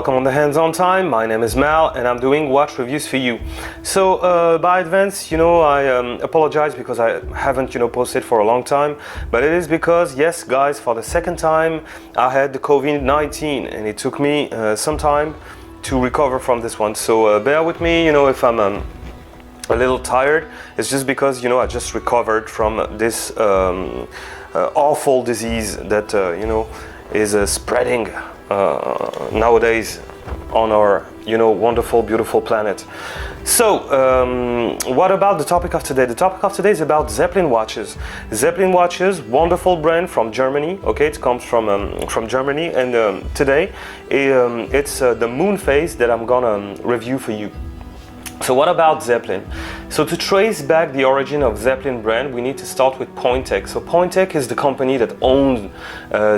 Welcome on the Hands-On Time. My name is Mal and I'm doing watch reviews for you. So by advance, I apologize because I haven't, posted for a long time, but it is because, yes guys, for the second time I had the COVID-19 and it took me some time to recover from this one. So bear with me, if I'm a little tired. It's just because, I just recovered from this awful disease that, is spreading nowadays on our wonderful, beautiful planet. So what about the topic of today? The topic of today is about Zeppelin watches. Zeppelin watches, wonderful brand from Germany. Okay, it comes from Germany, and today it's the Moonphase that I'm gonna review for you. So what about Zeppelin? So to trace back the origin of Zeppelin brand, we need to start with Pointec. So Pointec is the company that owns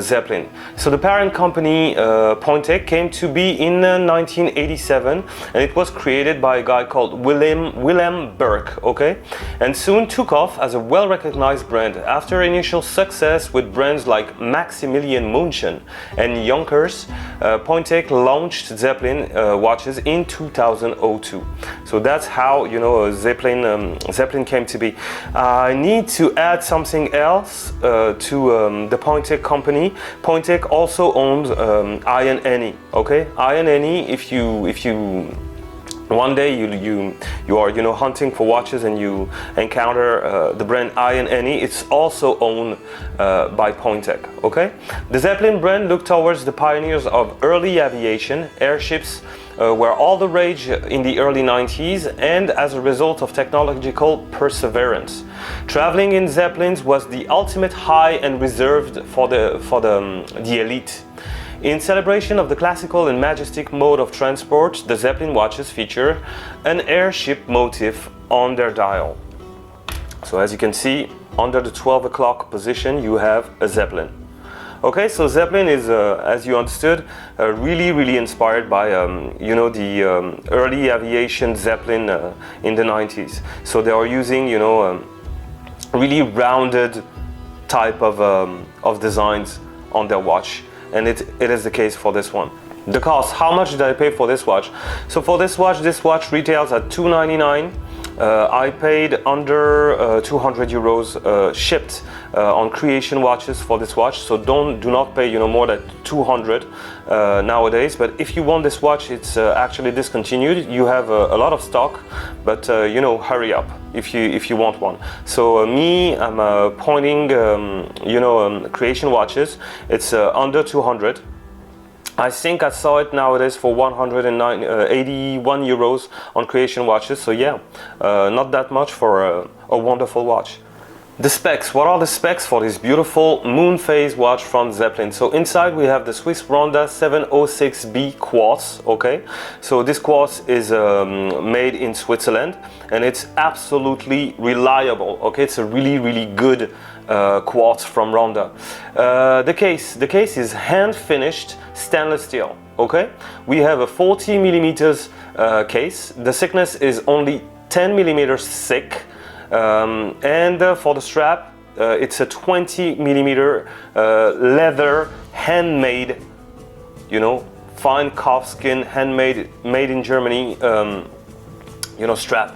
Zeppelin. So the parent company, Pointec, came to be in 1987, and it was created by a guy called Wilhelm Burke, okay? And soon took off as a well-recognized brand. After initial success with brands like Maximilian München and Yonkers, Pointec launched Zeppelin watches in 2002. So that's how Zeppelin came to be. I need to add something else to the Pointec company. Pointec also owns I&NE. Okay, I&NE. If you one day you are hunting for watches and you encounter the brand I&NE, it's also owned by Pointec. Okay, the Zeppelin brand looked towards the pioneers of early aviation. Airships were all the rage in the early 90s, and as a result of technological perseverance, traveling in Zeppelins was the ultimate high and reserved for the elite. In celebration of the classical and majestic mode of transport, the Zeppelin watches feature an airship motif on their dial. So as you can see, under the 12 o'clock position, you have a Zeppelin. Okay, so Zeppelin is, as you understood, really inspired by, the early aviation Zeppelin in the 90s. So they are using, really rounded type of designs on their watch. And it is the case for this one. The cost, how much did I pay for this watch? So for this watch retails at $299. I paid under 200 euros shipped on Creation Watches for this watch. So do not pay more than 200 nowadays. But if you want this watch, it's actually discontinued. You have a lot of stock, but hurry up if you want one. So me, I'm pointing Creation Watches. It's under 200. I think I saw it nowadays for 181 euros on Creation Watches. So yeah, not that much for a wonderful watch. The specs. What are the specs for this beautiful Moonphase watch from Zeppelin? So inside we have the Swiss Ronda 706B quartz. Okay, so this quartz is made in Switzerland and it's absolutely reliable. Okay, it's a really good quartz from Ronda. The case is hand finished stainless steel. Okay, we have a 40 millimeters case. The thickness is only 10 millimeters thick. And for the strap, it's a 20 millimeter leather, handmade, fine calfskin, handmade, made in Germany, strap.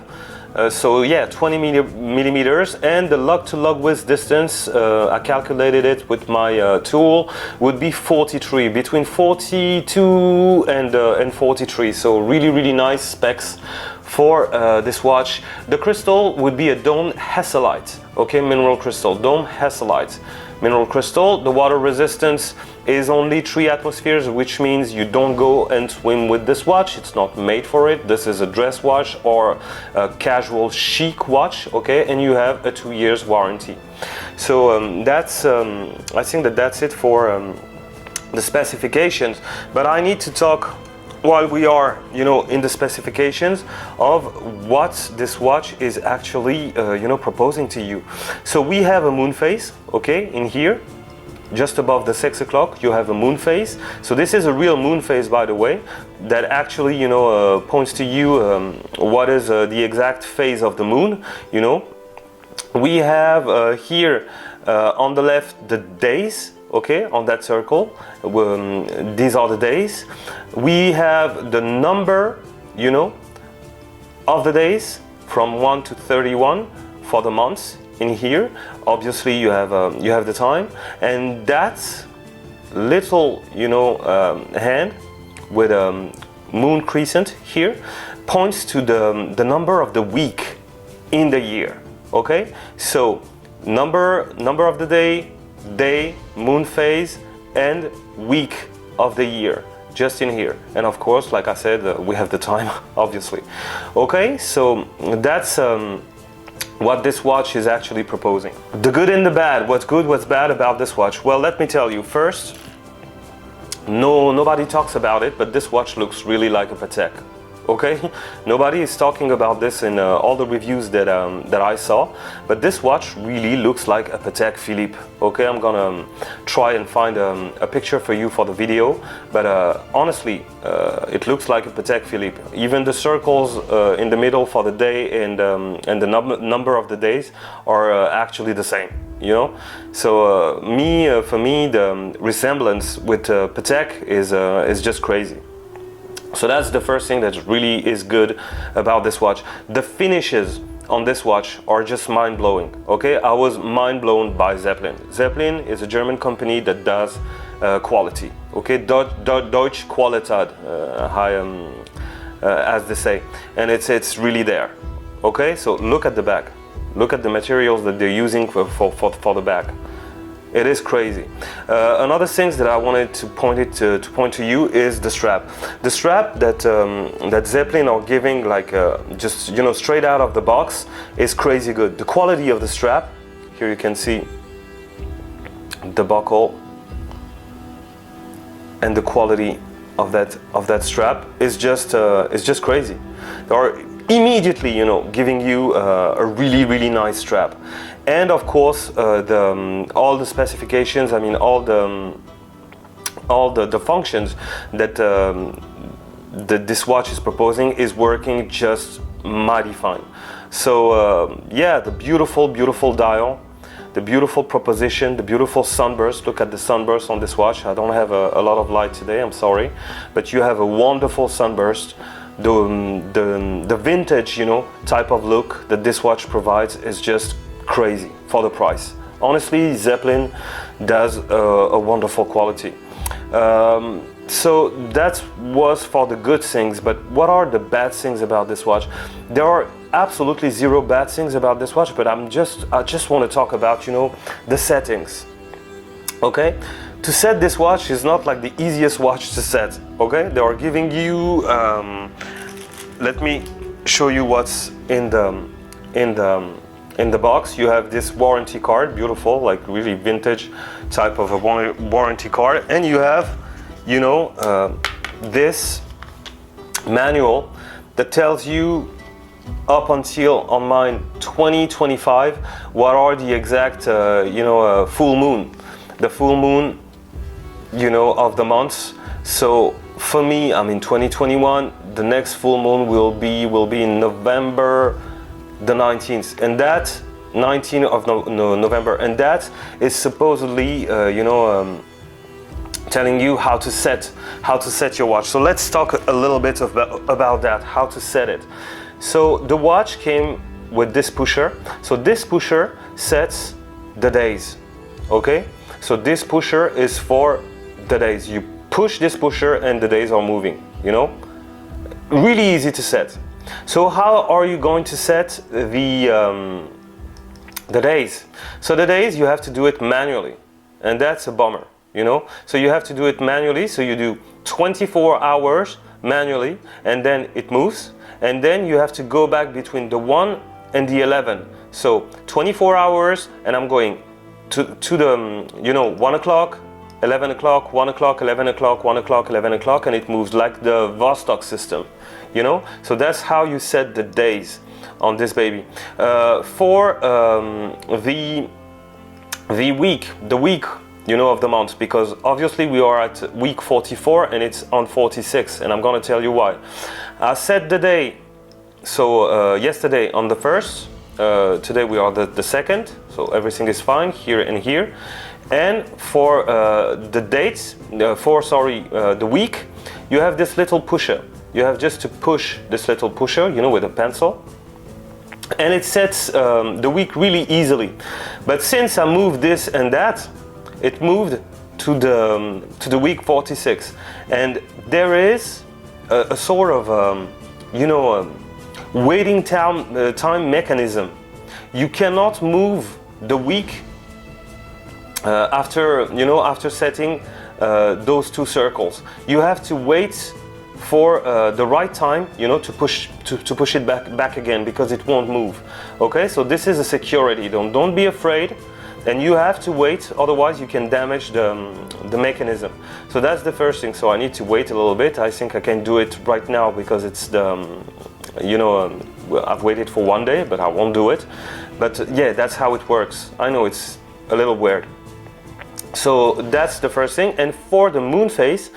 So yeah, 20 millimeters, and the lug to lug width distance, I calculated it with my tool, would be 43, between 42 and 43. So really nice specs for this watch. The crystal would be a dome Hesselite, okay, mineral crystal, dome Hesselite. Mineral crystal. The water resistance is only 3 atmospheres, which means you don't go and swim with this watch. It's not made for it. This is a dress watch or a casual chic watch, okay, and you have a 2 years warranty. So that's I think that's it for the specifications, but I need to talk while we are in the specifications of what this watch is actually proposing to you. So we have a Moonphase, okay, in here just above the 6 o'clock you have a Moonphase. So this is a real Moonphase, by the way, that actually points to you what is the exact phase of the moon. We have here on the left the days, okay, on that circle. These are the days. We have the number, you know, of the days from 1 to 31 for the months in here. Obviously you have the time, and that little, you know, hand with a moon crescent here points to the number of the week in the year. Okay, so number of the day, moon phase, and week of the year, just in here. And of course, like I said, we have the time, obviously. Okay, so that's what this watch is actually proposing. The good and the bad. What's good, what's bad about this watch? Well, let me tell you. First, nobody talks about it, but this watch looks really like a Patek. Okay, nobody is talking about this in all the reviews that I saw, but this watch really looks like a Patek Philippe. Okay, I'm gonna try and find a picture for you for the video, but honestly, it looks like a Patek Philippe. Even the circles in the middle for the day and the number of the days are actually the same. You know, so for me, the resemblance with Patek is just crazy. So that's the first thing that really is good about this watch. The finishes on this watch are just mind-blowing. Okay, I was mind-blown by Zeppelin. Zeppelin is a German company that does quality. Okay, Deutsche Qualität, as they say, and it's really there. Okay, so look at the back. Look at the materials that they're using for the back. It is crazy. Another thing that I wanted to point to you is the strap. The strap that Zeppelin are giving, like just, you know, straight out of the box, is crazy good. The quality of the strap, here you can see the buckle, and the quality of that strap is just crazy. They are immediately, you know, giving you a really nice strap. And of course, all the specifications, I mean, all the functions that this watch is proposing is working just mighty fine. So yeah, the beautiful dial, the beautiful proposition, the beautiful sunburst. Look at the sunburst on this watch. I don't have a lot of light today, I'm sorry, but you have a wonderful sunburst. The vintage, you know, type of look that this watch provides is just crazy for the price. Honestly, Zeppelin does a wonderful quality. So that was for the good things, but what are the bad things about this watch? There are absolutely zero bad things about this watch, but I just want to talk about, you know, the settings. Okay, to set this watch is not like the easiest watch to set. Okay, they are giving you let me show you what's in the box. You have this warranty card, beautiful, like really vintage type of a warranty card, and you have, you know, this manual that tells you up until, on mine, 2025, what are the exact you know, full moon, the full moon, you know, of the months. So for me, I'm in 2021. The next full moon will be in November the 19th, and that 19th of November, and that is supposedly you know, telling you how to set your watch. So let's talk a little bit about that, how to set it. So the watch came with this pusher. So this pusher sets the days. Okay, so this pusher is for the days. You push this pusher and the days are moving, you know, really easy to set. So how are you going to set the days? So the days, you have to do it manually, and that's a bummer, you know. So you have to do it manually. So you do 24 hours manually, and then it moves, and then you have to go back between the 1 and the 11. So 24 hours, and I'm going to the, you know, 1 o'clock, 11 o'clock, 1 o'clock, 11 o'clock, 1 o'clock, 11 o'clock, and it moves like the Vostok system, you know. So that's how you set the days on this baby. For the week, you know, of the month, because obviously we are at week 44 and it's on 46, and I'm gonna tell you why. I set the day, so yesterday on the 1st, today we are the 2nd, so everything is fine here and here. And for the dates, the week, you have this little pusher. You have just to push this little pusher, you know, with a pencil, and it sets the week really easily. But since I moved this and that, it moved to the week 46, and there is a sort of waiting time mechanism. You cannot move the week after setting those two circles. You have to wait for the right time, you know, to push it back again, because it won't move. Okay, so this is a security. Don't be afraid, and you have to wait, otherwise you can damage the mechanism. So that's the first thing. So I need to wait a little bit. I think I can do it right now because it's I've waited for 1 day, but I won't do it. But yeah, that's how it works. I know it's a little weird. So that's the first thing. And for the Moonphase,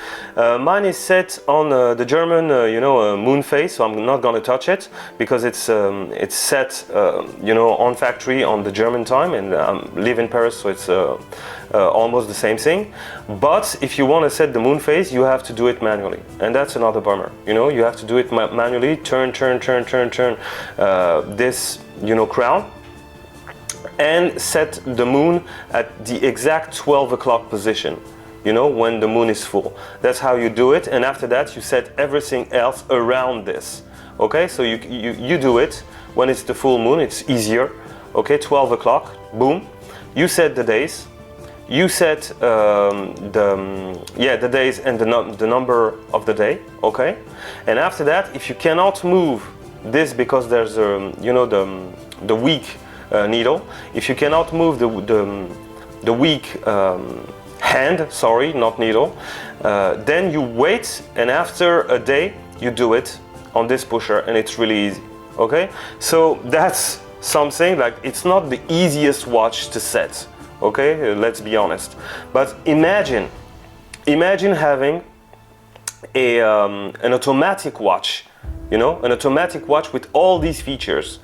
mine is set on the German, Moonphase. So I'm not gonna touch it because it's set, on factory on the German time, and I live in Paris, so it's almost the same thing. But if you want to set the Moonphase, you have to do it manually, and that's another bummer. You know, you have to do it manually. Turn this, crown, and set the moon at the exact 12 o'clock position, when the moon is full. That's how you do it, and after that you set everything else around this. Okay, so you do it when it's the full moon, it's easier. Okay, 12 o'clock, boom. You set the days, you set the days and the number of the day, okay? And after that, if you cannot move this because there's the week needle, if you cannot move the weak hand, sorry, not needle, then you wait, and after a day you do it on this pusher, and it's really easy. Okay, so that's something. Like, it's not the easiest watch to set, okay, let's be honest, but imagine having an automatic watch, an automatic watch with all these features.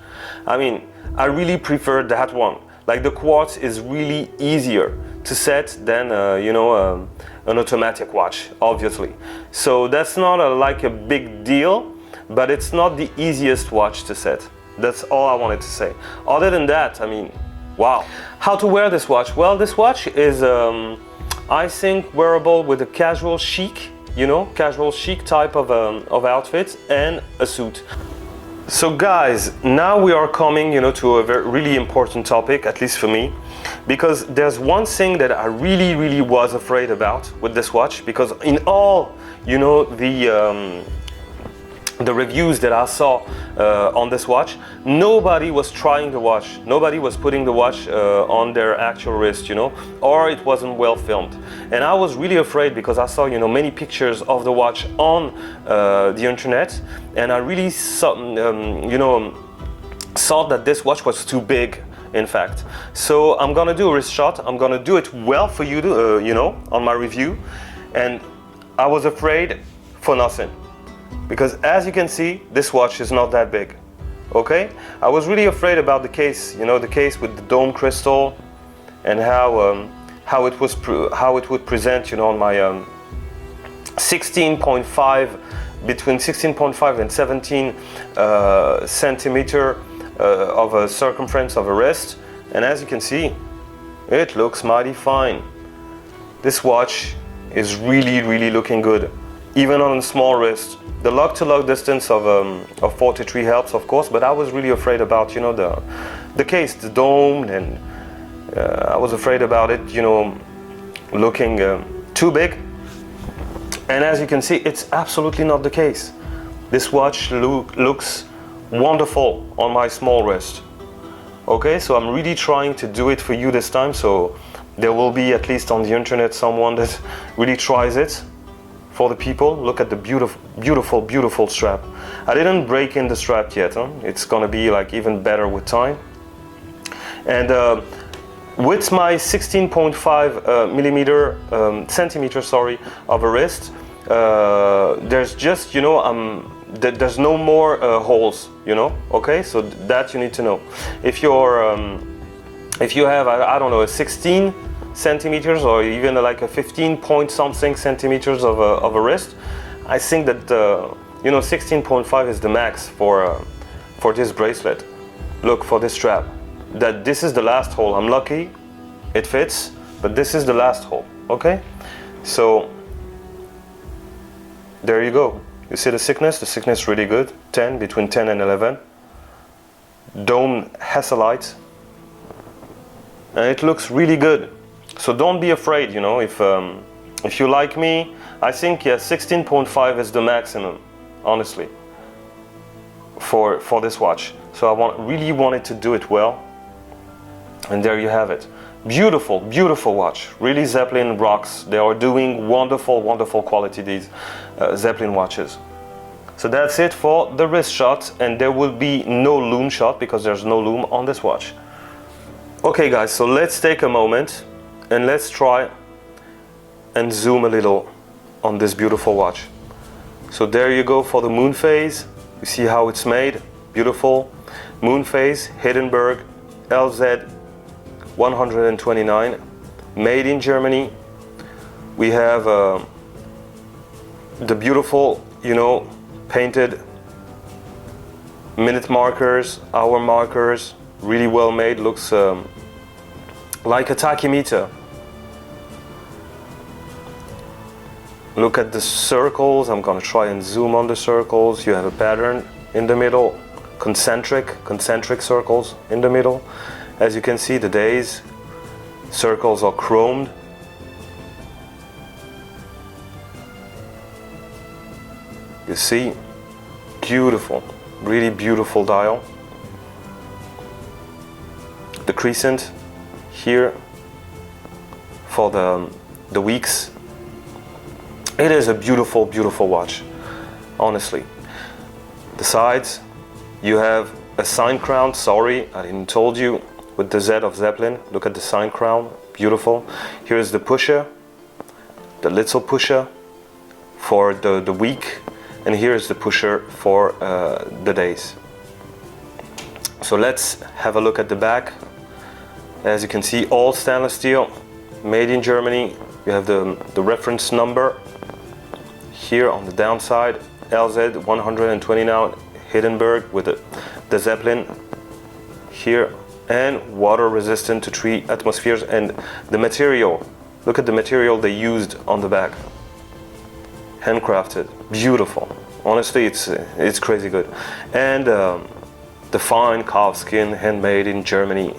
I mean, I really prefer that one. Like, the quartz is really easier to set than an automatic watch, obviously. So that's not like a big deal, but it's not the easiest watch to set. That's all I wanted to say. Other than that, I mean, wow. How to wear this watch? Well, this watch is, I think, wearable with a casual chic, casual chic type of outfit and a suit. So guys, now we are coming, to a really important topic, at least for me, because there's one thing that I really was afraid about with this watch, because in all, the reviews that I saw on this watch, nobody was trying the watch. Nobody was putting the watch on their actual wrist, or it wasn't well filmed. And I was really afraid because I saw, many pictures of the watch on the internet, and I really saw, thought that this watch was too big, in fact. So I'm gonna do a wrist shot. I'm gonna do it well for you, on my review. And I was afraid for nothing, because as you can see, this watch is not that big. Okay, I was really afraid about the case, the case with the dome crystal, and how it would present, on my 16.5, between 16.5 and 17 centimeter of a circumference of a wrist. And as you can see, it looks mighty fine. This watch is really looking good, even on a small wrist. The lug-to-lug distance of 43 helps, of course, but I was really afraid about, the case, the dome, and I was afraid about it, looking too big. And as you can see, it's absolutely not the case. This watch looks wonderful on my small wrist. Okay, so I'm really trying to do it for you this time, so there will be, at least on the internet, someone that really tries it. For the people, look at the beautiful strap. I didn't break in the strap yet, huh? It's gonna be like even better with time. And with my 16.5 centimeter, of a wrist, there's just, there's no more holes, okay? So that you need to know. If you have, I don't know, a 16 centimeters or even like a 15 point something centimeters of a wrist, I think that 16.5 is the max for this bracelet. Look, for this strap, that this is the last hole. I'm lucky it fits, but this is the last hole. Okay, so there you go. You see the thickness really good, between 10 and 11. Dome Hasselite, and it looks really good. So don't be afraid, if you like me, I think 16.5 is the maximum, honestly, for this watch. So I really wanted to do it well, and there you have it. Beautiful, beautiful watch. Really, Zeppelin rocks. They are doing wonderful, wonderful quality, these Zeppelin watches. So that's it for the wrist shot, and there will be no loom shot because there's no loom on this watch. Okay guys, so let's take a moment and let's try and zoom a little on this beautiful watch. So there you go for the Moonphase. You see how it's made, beautiful. Moonphase, Hindenburg, LZ 129, made in Germany. We have the beautiful, painted minute markers, hour markers, really well made. Looks like a tachymeter. Look at the circles. I'm gonna try and zoom on the circles. You have a pattern in the middle, concentric circles in the middle. As you can see, the days, circles are chromed. You see, beautiful, really beautiful dial. The crescent here for the weeks. It is a beautiful, beautiful watch, honestly. The sides, you have a sign crown. Sorry, I didn't told you, with the Z of Zeppelin. Look at the sign crown, beautiful. Here is the pusher, the little pusher for the week, and here is the pusher for the days. So let's have a look at the back. As you can see, all stainless steel, made in Germany. You have the reference number here on the downside, LZ 129 Hindenburg with the Zeppelin here, and water resistant to 3 atmospheres. And the material, look at the material they used on the back. Handcrafted, beautiful. Honestly, it's crazy good. And the fine calf skin, handmade in Germany.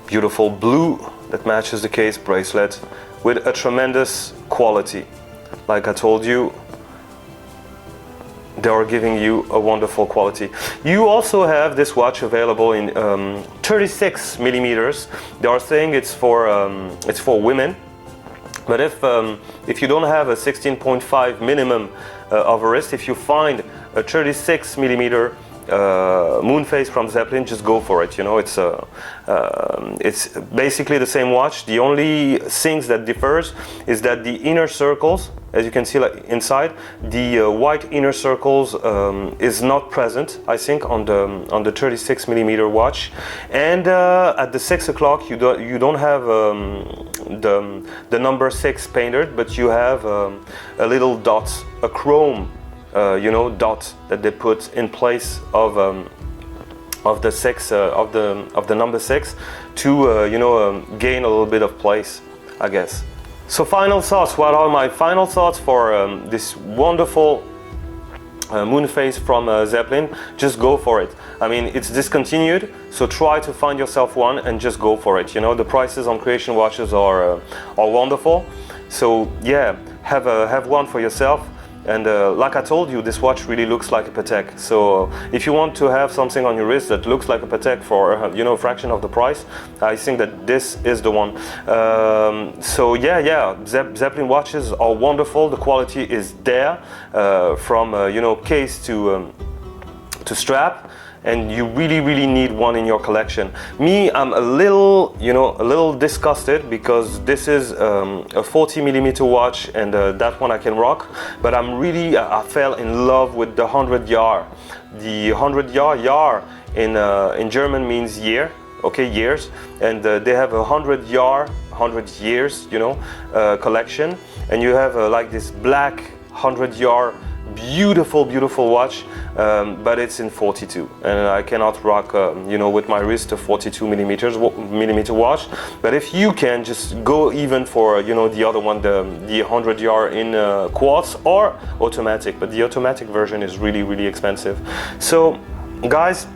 Beautiful blue that matches the case bracelet with a tremendous quality. Like I told you, they are giving you a wonderful quality. You also have this watch available in 36 millimeters. They are saying it's for women, but if you don't have a 16.5 minimum of a wrist, if you find a 36 millimeter Moonphase from Zeppelin, just go for it. It's basically the same watch. The only things that differs is that the inner circles, as you can see, like inside, the white inner circles is not present, I think, on the 36 millimeter watch. And at the 6 o'clock, you don't have the number 6 painted, but you have a little dot, a chrome dot that they put in place of the 6 of the number 6 to gain a little bit of place, I guess. So final thoughts. What are my final thoughts for this wonderful Moonphase from Zeppelin? Just go for it. I mean, it's discontinued, so try to find yourself one and just go for it. The prices on Creation Watches are wonderful. So yeah, have one for yourself. And like I told you, this watch really looks like a Patek. So if you want to have something on your wrist that looks like a Patek for a fraction of the price, I think that this is the one. So yeah, Zeppelin watches are wonderful. The quality is there, from case to strap. And you really need one in your collection. Me, I'm a little disgusted because this is a 40 millimeter watch, and that one I can rock. But I fell in love with the 100 Jahr. The 100 Jahr in German means year, okay, years, and they have 100 years, you know, collection, and you have like this black 100-year beautiful watch, but it's in 42, and I cannot rock you know, with my wrist a 42 millimeter watch. But if you can, just go even for, you know, the other one, the 100-year in quartz or automatic, but the automatic version is really expensive. So guys,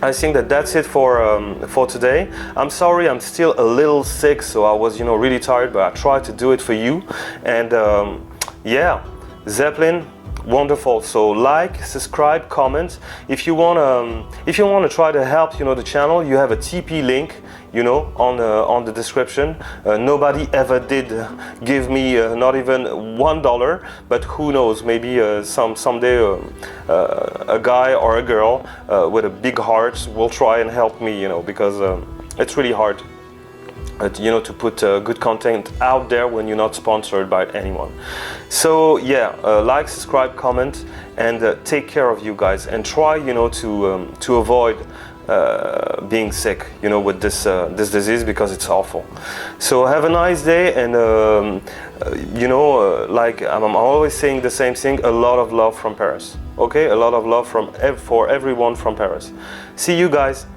I think that that's it for today. I'm sorry, I'm still a little sick, so I was, you know, really tired, but I tried to do it for you. And yeah, Zeppelin, wonderful. So like, subscribe, comment. If you wanna try to help, you know, the channel, you have a TP link, you know, on the description. Nobody ever did give me not even $1, but who knows, maybe someday a guy or a girl with a big heart will try and help me, you know, because it's really hard, you know, to put good content out there when you're not sponsored by anyone. So yeah, like, subscribe, comment, and take care of you guys, and try, you know, to avoid being sick, you know, with this disease, because it's awful. So have a nice day, and you know, like I'm always saying the same thing, a lot of love from Paris. Okay, a lot of love for everyone from Paris. See you guys.